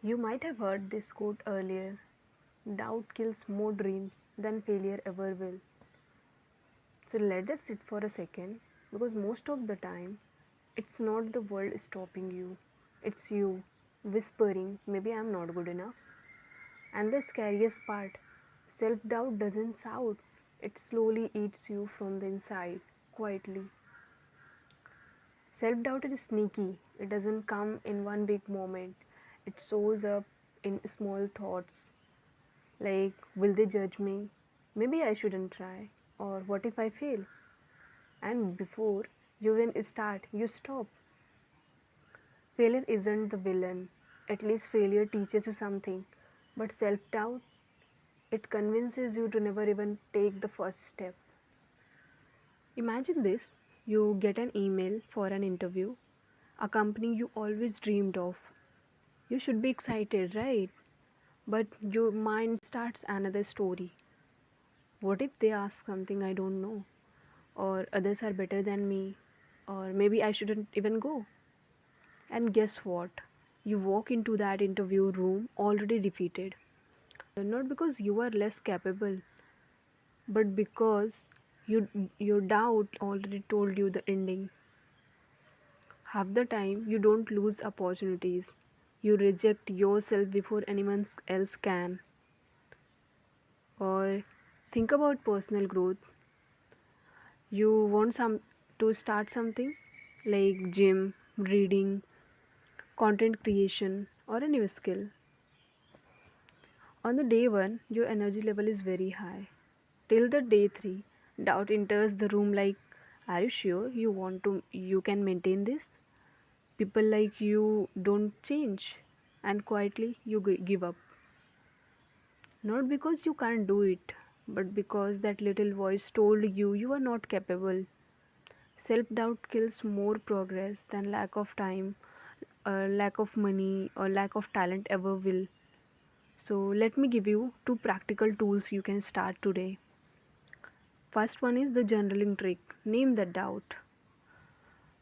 You might have heard this quote earlier: doubt kills more dreams than failure ever will. So let that sit for a second, because most of the time it's not the world stopping you, it's you whispering, maybe I'm not good enough. And the scariest part, self doubt doesn't shout, it slowly eats you from the inside, quietly. Self doubt is sneaky, it doesn't come in one big moment, it shows up in small thoughts like, will they judge me? Maybe I shouldn't try. Or what if I fail? And before you even start, you stop. Failure isn't the villain. At least failure teaches you something. But self doubt, it convinces you to never even take the first step. Imagine this: you get an email for an interview, a company you always dreamed of. You should be excited, right? But your mind starts another story. What if they ask something I don't know? Or others are better than me? Or maybe I shouldn't even go? And guess what? You walk into that interview room already defeated. Not because you are less capable, but because your doubt already told you the ending. Half the time, you don't lose opportunities. You reject yourself before anyone else can. Or think about personal growth. You want some to start something like gym, reading, content creation, or a new skill. On the day one, your energy level is very high. Till the day three, doubt enters the room like, are you sure you can maintain this? People like you don't change, and quietly you give up. Not because you can't do it, but because that little voice told you you are not capable. Self doubt kills more progress than lack of time, lack of money, or lack of talent ever will. So, let me give you two practical tools you can start today. First one is the journaling trick. Name the doubt.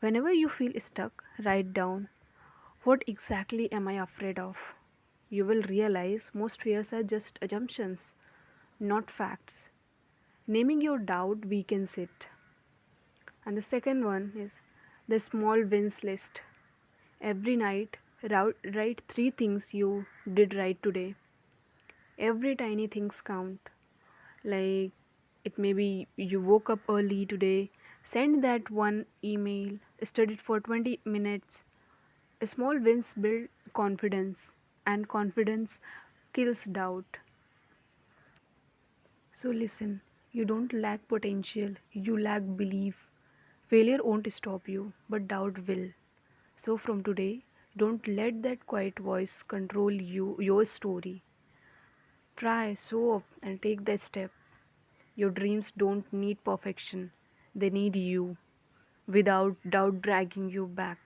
Whenever you feel stuck, write down, what exactly am I afraid of? You will realize most fears are just assumptions, not facts. Naming your doubt weakens it. And the second one is the small wins list. Every night, write three things you did right today. Every tiny things count. Like, it may be you woke up early today, send that one email, studied for 20 minutes. Small wins build confidence, and confidence kills doubt. So listen, you don't lack potential, you lack belief. Failure won't stop you, but doubt will. So from today, don't let that quiet voice control your story. Try, show up, and take that step. Your dreams don't need perfection, they need you, without doubt dragging you back.